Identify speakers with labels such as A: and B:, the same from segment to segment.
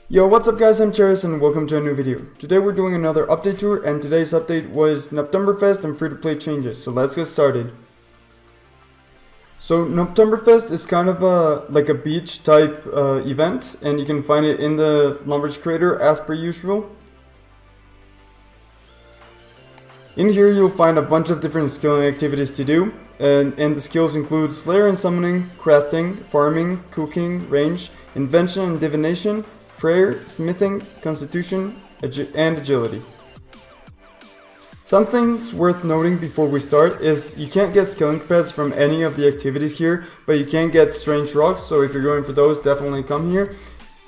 A: Yo, what's up guys, I'm Charis and welcome to a new video. Today we're doing another update tour and today's update was Novtumberfest and Free-to-Play Changes, so let's get started. So Novtumberfest is kind of like a beach type event, and you can find it in the Lumbridge creator as per usual. In here you'll find a bunch of different skilling activities to do, and the skills include Slayer and Summoning, Crafting, Farming, Cooking, Range, Invention and Divination, Prayer, Smithing, Constitution, and Agility. Some things worth noting before we start is you can't get skilling pads from any of the activities here, but you can get strange rocks, so if you're going for those, definitely come here.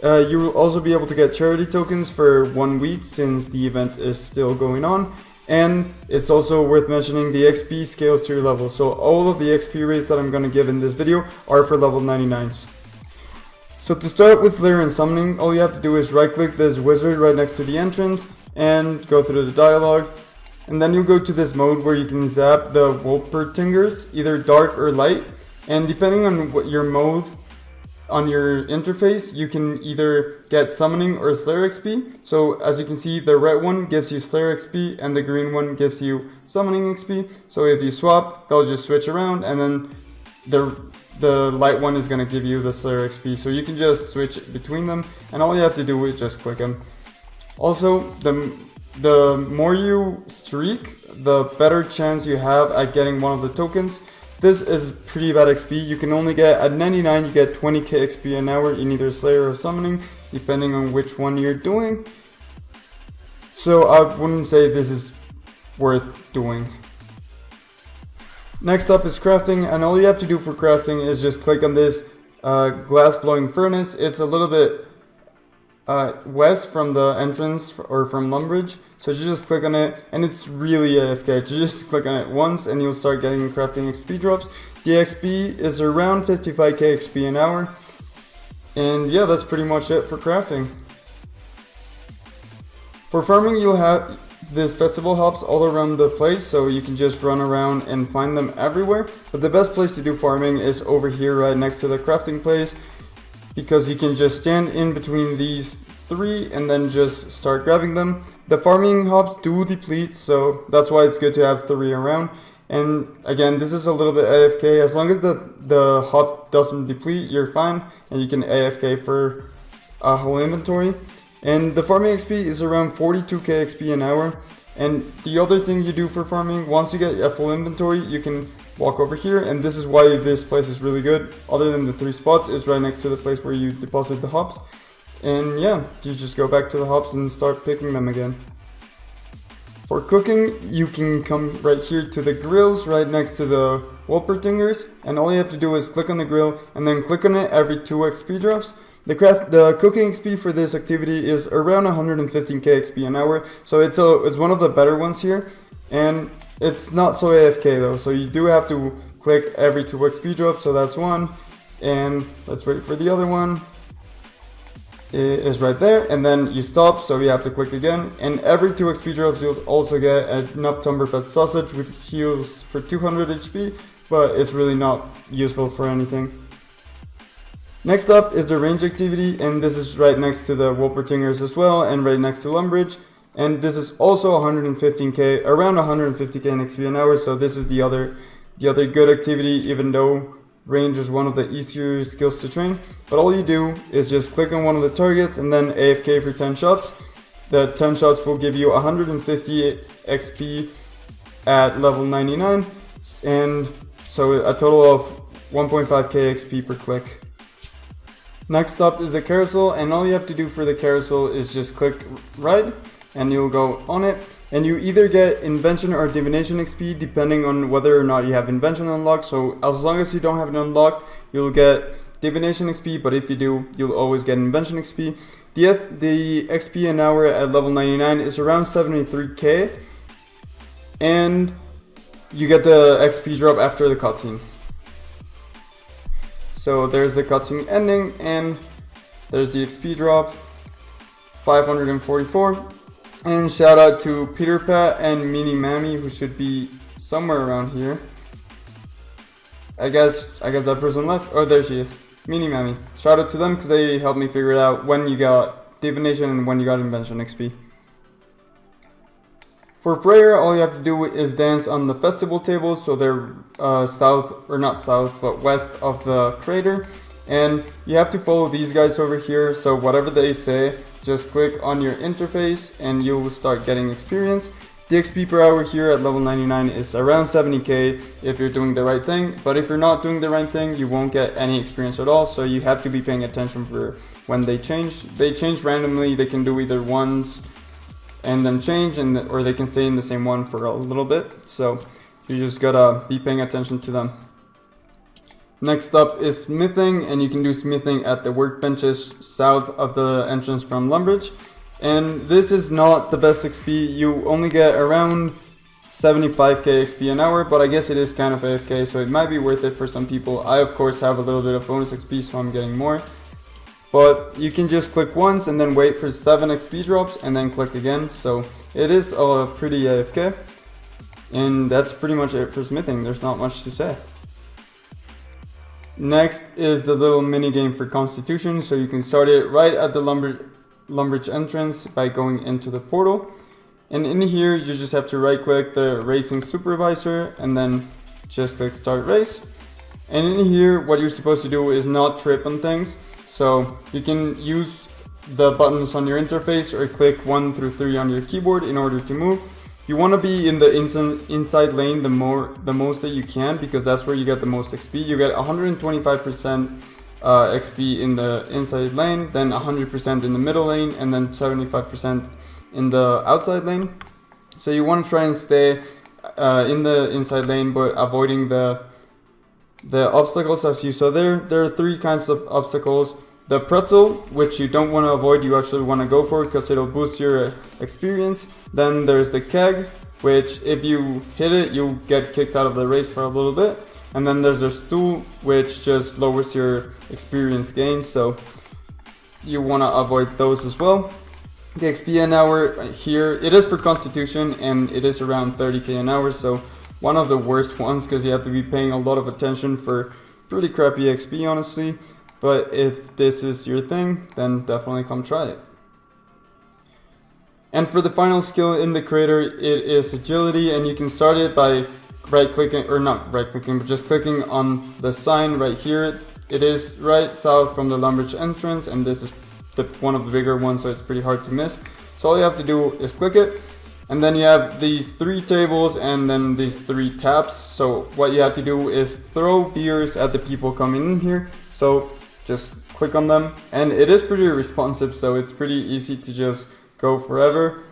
A: You will also be able to get charity tokens for 1 week since the event is still going on. And it's also worth mentioning the XP scales to your level, so all of the XP rates that I'm going to give in this video are for level 99s. So to start with Slayer and Summoning, all you have to do is right click this wizard right next to the entrance and go through the dialogue. And then you'll go to this mode where you can zap the Wolpertingers, either dark or light. And depending on what your mode on your interface, you can either get Summoning or Slayer XP. So as you can see, the red one gives you Slayer XP and the green one gives you Summoning XP. So if you swap, they'll just switch around, and then the light one is going to give you the Slayer XP, so you can just switch between them, and all you have to do is just click them. Also, the more you streak, the better chance you have at getting one of the tokens. This is pretty bad XP. You can only get, at 99 you get 20k XP an hour in either Slayer or Summoning, depending on which one you're doing. So I wouldn't say this is worth doing. Next up is Crafting, and all you have to do for crafting is just click on this glass blowing furnace. It's a little bit west from the entrance or from Lumbridge, so you just click on it, and it's really AFK. You just click on it once and you'll start getting crafting XP drops. The XP is around 55k XP an hour, and yeah, that's pretty much it for crafting. For farming, you'll have this festival hops all around the place, so you can just run around and find them everywhere. But the best place to do farming is over here right next to the crafting place, because you can just stand in between these three and then just start grabbing them. The farming hops do deplete, so that's why it's good to have 3 around. And again, this is a little bit AFK. As long as the hop doesn't deplete, you're fine, and you can AFK for a whole inventory. And the farming XP is around 42k XP an hour. And the other thing you do for farming, once you get a full inventory, you can walk over here, and this is why this place is really good, other than the 3 spots, is right next to the place where you deposit the hops. And yeah, you just go back to the hops and start picking them again. For cooking, you can come right here to the grills right next to the Wolpertingers, and all you have to do is click on the grill and then click on it every 2 XP drops. The cooking XP for this activity is around 115k XP an hour, so it's one of the better ones here, and it's not so AFK though, so you do have to click every 2 XP drops, so that's one, and let's wait for the other one. It is right there, and then you stop, so you have to click again, and every 2 XP drops you'll also get a Novtumberfest sausage, which heals for 200 HP, but it's really not useful for anything. Next up is the range activity, and this is right next to the Wolpertingers as well, and right next to Lumbridge. And this is also 115k, around 150k in XP an hour, so this is the other good activity, even though range is one of the easier skills to train. But all you do is just click on one of the targets and then AFK for 10 shots. The 10 shots will give you 150 XP at level 99, and so a total of 1.5k XP per click. Next up is a carousel, and all you have to do for the carousel is just click right and you'll go on it, and you either get Invention or Divination XP depending on whether or not you have Invention unlocked. So as long as you don't have it unlocked, you'll get Divination XP, but if you do, you'll always get Invention XP. The XP an hour at level 99 is around 73k, and you get the XP drop after the cutscene. So there's the cutscene ending, and there's the XP drop, 544. And shout out to Peter Pat and Mini Mammy, who should be somewhere around here. I guess that person left. Oh, there she is. Mini Mammy. Shout out to them because they helped me figure it out when you got divination and when you got invention XP. For prayer, all you have to do is dance on the festival tables, so they're west of the crater. And you have to follow these guys over here, so whatever they say, just click on your interface and you'll start getting experience. The XP per hour here at level 99 is around 70k if you're doing the right thing, but if you're not doing the right thing, you won't get any experience at all, so you have to be paying attention for when they change. They change randomly, they can do either ones and then change, or they can stay in the same one for a little bit, so you just gotta be paying attention to them. Next up is smithing, and you can do smithing at the workbenches south of the entrance from Lumbridge. And this is not the best XP, you only get around 75k XP an hour, but I guess it is kind of AFK, so it might be worth it for some people. I of course have a little bit of bonus XP, so I'm getting more. But you can just click once and then wait for 7 XP drops and then click again, so it is pretty AFK. And that's pretty much it for smithing, there's not much to say. Next is the little mini game for Constitution, so you can start it right at the Lumbridge entrance by going into the portal. And in here you just have to right click the racing supervisor and then just click start race. And in here what you're supposed to do is not trip on things, so you can use the buttons on your interface or click 1 through 3 on your keyboard in order to move. You want to be in the inside lane the most that you can, because that's where you get the most XP. You get 125% XP in the inside lane, then 100% in the middle lane, and then 75% in the outside lane. So you want to try and stay in the inside lane, but avoiding the obstacles as you saw there. There are 3 kinds of obstacles. The pretzel, which you don't want to avoid, you actually want to go for it because it'll boost your experience. Then there's the keg, which if you hit it, you'll get kicked out of the race for a little bit. And then there's the stool, which just lowers your experience gain, so you want to avoid those as well. The XP an hour here, it is for Constitution and it is around 30k an hour, so one of the worst ones because you have to be paying a lot of attention for pretty crappy XP, honestly. But if this is your thing, then definitely come try it. And for the final skill in the crater, it is agility, and you can start it by right-clicking, or not right-clicking, but just clicking on the sign right here. It is right south from the Lumbridge entrance, and this is one of the bigger ones, so it's pretty hard to miss. So all you have to do is click it, and then you have these 3 tables and then these 3 taps. So what you have to do is throw beers at the people coming in here. So just click on them, and it is pretty responsive, so it's pretty easy to just go forever.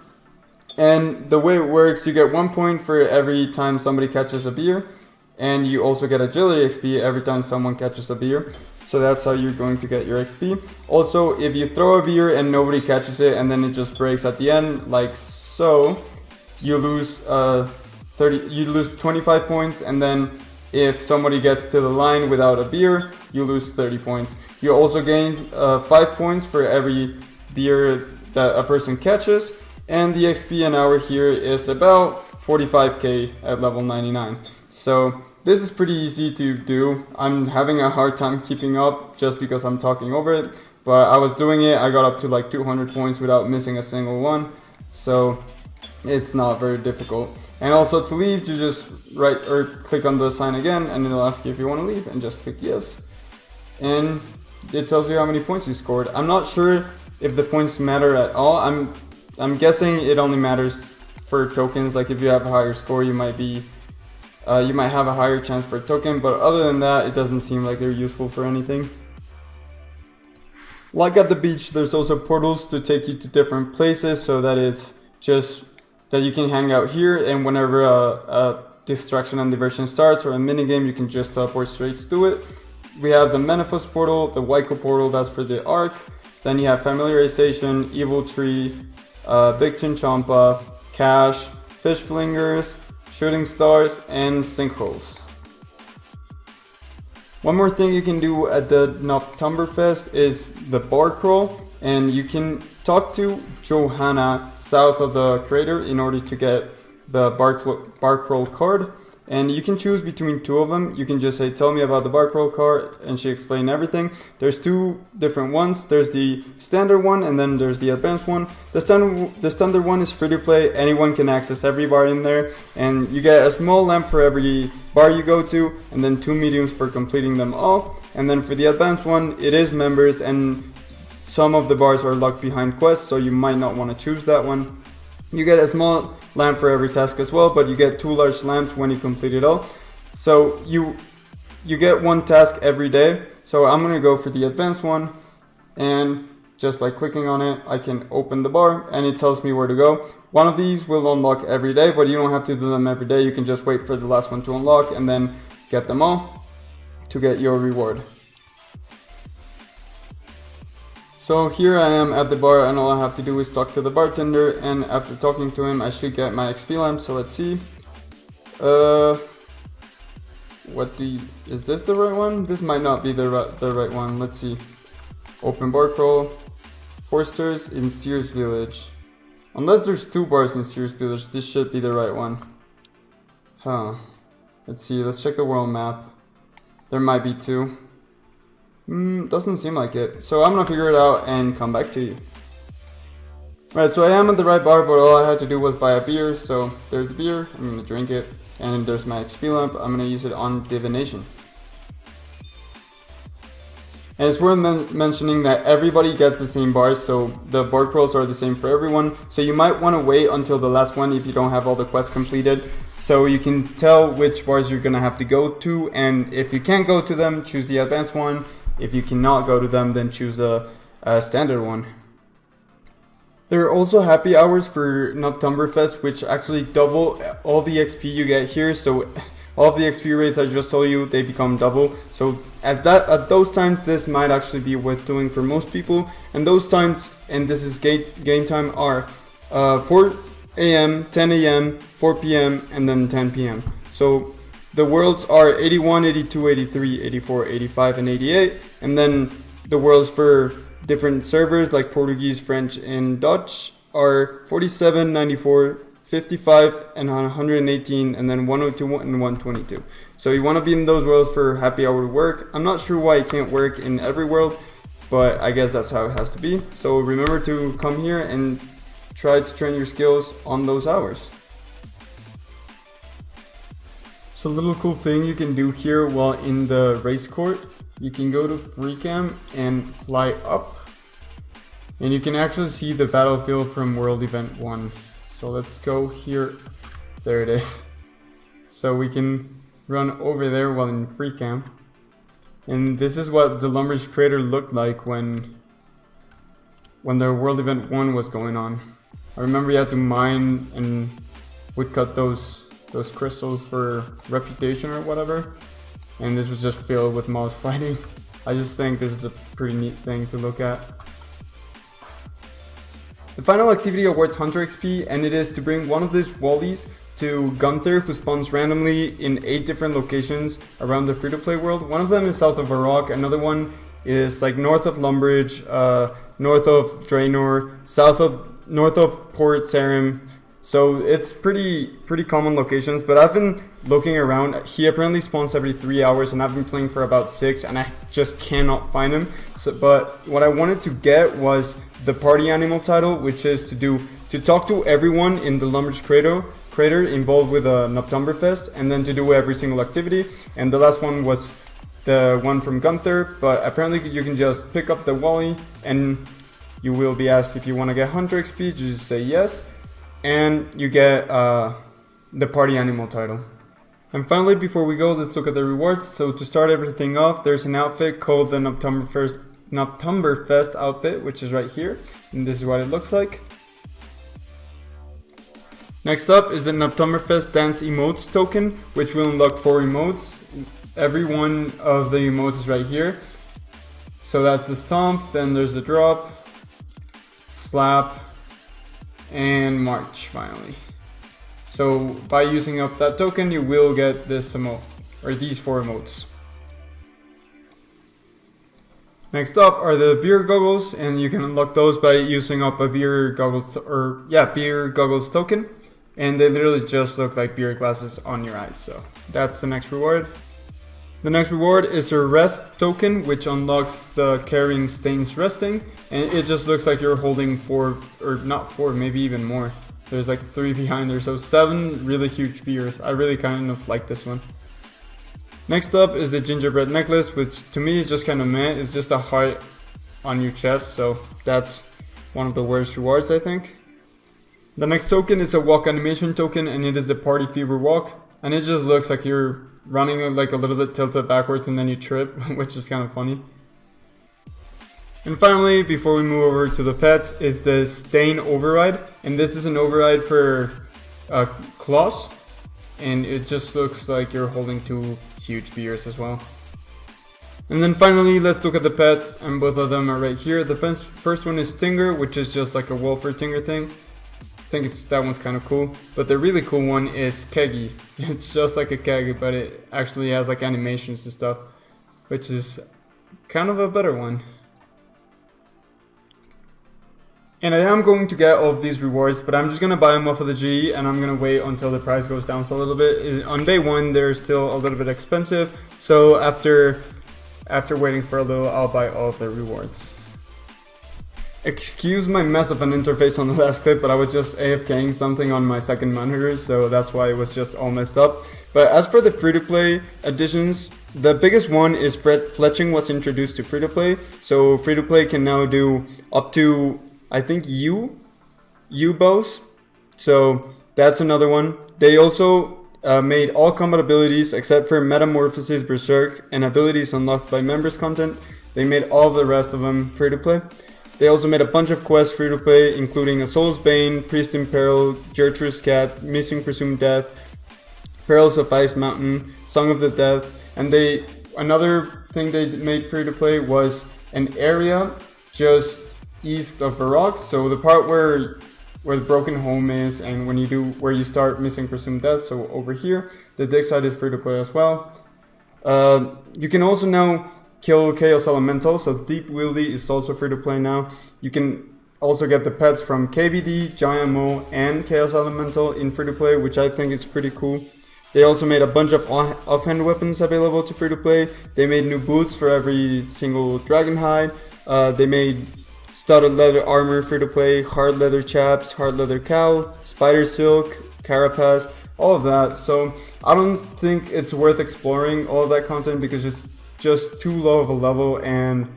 A: And the way it works, you get 1 point for every time somebody catches a beer, and you also get agility XP every time someone catches a beer. So that's how you're going to get your XP. Also, if you throw a beer and nobody catches it and then it just breaks at the end, like so, you lose 25 points, and then if somebody gets to the line without a beer, you lose 30 points. You also gain 5 points for every beer that a person catches, and the XP an hour here is about 45k at level 99. So this is pretty easy to do. I'm having a hard time keeping up just because I'm talking over it, but I was doing it. I got up to like 200 points without missing a single one, so it's not very difficult. And also to leave, you just click on the sign again, and it'll ask you if you want to leave, and just click yes. And it tells you how many points you scored. I'm not sure if the points matter at all. I'm guessing it only matters for tokens. Like if you have a higher score, you might have a higher chance for a token, but other than that, it doesn't seem like they're useful for anything. Like at the beach, there's also portals to take you to different places, so that it's just that you can hang out here, and whenever a distraction and diversion starts or a minigame, you can just teleport straight to it. We have the Menefus portal, the Waiko portal, that's for the Ark. Then you have familiarization, evil tree, big Chinchampa, cash, fish flingers, shooting stars, and sinkholes. One more thing you can do at the Novtumberfest is the bar crawl, and you can talk to Johanna south of the crater in order to get the bar crawl card. and you can choose between two of them. You can just say, tell me about the bar crawl car, and she explained everything. There's two different ones. There's the standard one, and then there's the advanced one. The standard one is free to play. Anyone can access every bar in there, and you get a small lamp for every bar you go to, and then 2 mediums for completing them all. And then for the advanced one, it is members, and some of the bars are locked behind quests, so you might not want to choose that one. You get a small lamp for every task as well, but you get 2 large lamps when you complete it all. So you get 1 task every day. So I'm gonna go for the advanced one, and just by clicking on it, I can open the bar and it tells me where to go. One of these will unlock every day, but you don't have to do them every day. You can just wait for the last one to unlock and then get them all to get your reward. So here I am at the bar, and all I have to do is talk to the bartender, and after talking to him I should get my XP lamp. So let's see. Is this the right one? This might not be the right one. Let's see. Open bar crawl. Forsters in Sears Village. Unless there's 2 bars in Sears Village, this should be the right one. Huh. Let's see, let's check the world map. There might be 2. Doesn't seem like it. So I'm gonna figure it out and come back to you. Right, so I am at the right bar, but all I had to do was buy a beer. So there's the beer, I'm gonna drink it. And there's my XP lamp, I'm gonna use it on divination. And it's worth mentioning that everybody gets the same bars, so the bar crawls are the same for everyone. So you might want to wait until the last one if you don't have all the quests completed, so you can tell which bars you're gonna have to go to. And if you can't go to them, choose the advanced one. If you cannot go to them, then choose a standard one. There are also happy hours for Novtumberfest, which actually double all the XP you get here. So all of the XP rates I just told you, they become double. So at those times, this might actually be worth doing for most people. And those times, and this is game time, are 4 a.m., 10 a.m., 4 p.m., and then 10 p.m. So the worlds are 81, 82, 83, 84, 85, and 88. And then the worlds for different servers like Portuguese, French, and Dutch are 47, 94, 55, and 118, and then 102 and 122. So you want to be in those worlds for happy hour to work. I'm not sure why it can't work in every world, but I guess that's how it has to be. So remember to come here and try to train your skills on those hours. So a little cool thing you can do here while in the race court, you can go to free cam and fly up, and you can actually see the battlefield from World Event 1. So let's go here. There it is. So we can run over there while in free cam. And this is what the Lumbridge crater looked like when the World Event 1 was going on. I remember you had to mine and woodcut those crystals for reputation or whatever. And this was just filled with mouse fighting. I just think this is a pretty neat thing to look at. The final activity awards Hunter XP, and it is to bring one of these Wallies to Gunther, who spawns randomly in 8 different locations around the free-to-play world. One of them is south of Varrock, another one is like north of Lumbridge, north of Draenor, north of Port Sarim. So it's pretty common locations, but I've been looking around. He apparently spawns every 3 hours, and I've been playing for about 6, and I just cannot find him. But what I wanted to get was the party animal title, which is to talk to everyone in the Lumbridge crater involved with a Novtumberfest, and then to do every single activity. And the last one was the one from Gunther, but apparently you can just pick up the Wally, and you will be asked if you want to get Hunter XP. Just say yes, and you get the party animal title. And finally, before we go, let's look at the rewards. So to start everything off, there's an outfit called the Novtumberfest outfit, which is right here, and this is what it looks like. Next up is the Novtumberfest Dance Emotes token, which will unlock 4 emotes. Every one of the emotes is right here. So that's the stomp, then there's the drop, slap, and march finally. So by using up that token, you will get this emote, or these 4 emotes. Next up are the beer goggles, and you can unlock those by using up a beer goggles token. and they literally just look like beer glasses on your eyes. So that's the next reward. The next reward is a rest token, which unlocks the carrying stains resting, and it just looks like you're holding 4, or not 4, maybe even more. There's like 3 behind there, so 7 really huge beers. I really kind of like this one. Next up is the gingerbread necklace, which to me is just kind of meh. It's just a heart on your chest, so that's one of the worst rewards, I think. The next token is a walk animation token, and it is the Party Fever walk, and it just looks like you're running like a little bit tilted backwards and then you trip, which is kind of funny. And finally, before we move over to the pets, is the Stain Override, and this is an override for claws, and it just looks like you're holding 2 huge beers as well. And then finally, let's look at the pets, and both of them are right here. The first one is Stinger, which is just like a Wolfer Tinger thing. I think that one's kind of cool. But the really cool one is Keggy. It's just like a keg, but it actually has like animations and stuff, which is kind of a better one. And I am going to get all of these rewards, but I'm just going to buy them off of the G, and I'm going to wait until the price goes down a little bit. On day 1, they're still a little bit expensive, so after waiting for a little, I'll buy all of the rewards. Excuse my mess of an interface on the last clip, but I was just AFKing something on my second monitor, so that's why it was just all messed up. But as for the free-to-play additions, the biggest one is fletching was introduced to free-to-play. So free-to-play can now do up to, I think, U bows. So that's another one. They also made all combat abilities except for Metamorphosis, Berserk, and abilities unlocked by members content. They made all the rest of them free-to-play. They also made a bunch of quests free to play, including A Soul's Bane, Priest in Peril, Gertrude's Cat, Missing Presumed Death, Perils of Ice Mountain, Song of the Dead, and another thing they made free to play was an area just east of the rocks. So the part where the broken home is, and where you start Missing Presumed Death. So over here, the dig side is free to play as well. You can also now kill Chaos Elemental, so Deep Wieldy is also free to play now. You can also get the pets from KBD, Giant Mo, and Chaos Elemental in free to play, which I think is pretty cool. They also made a bunch of offhand weapons available to free to play. They made new boots for every single dragon hide. They made studded leather armor free to play, hard leather chaps, hard leather cow, spider silk, carapace, all of that. So I don't think it's worth exploring all of that content because it's just too low of a level, and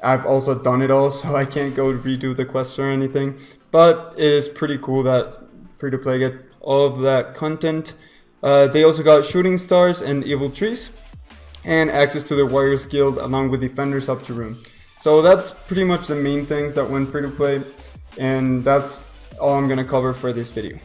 A: I've also done it all, so I can't go redo the quests or anything. But it is pretty cool that free to play get all of that content. They also got shooting stars and evil trees, and access to the Warriors Guild along with Defenders up to Rune. So that's pretty much the main things that went free to play, and that's all I'm gonna cover for this video.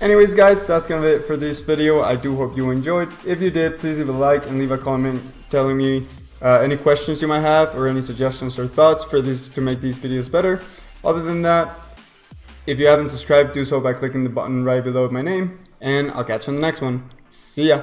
A: Anyways guys, that's kind of it for this video. I do hope you enjoyed. If you did, please leave a like and leave a comment telling me any questions you might have or any suggestions or thoughts for this to make these videos better. Other than that, if you haven't subscribed, do so by clicking the button right below my name, and I'll catch you on the next one. See ya!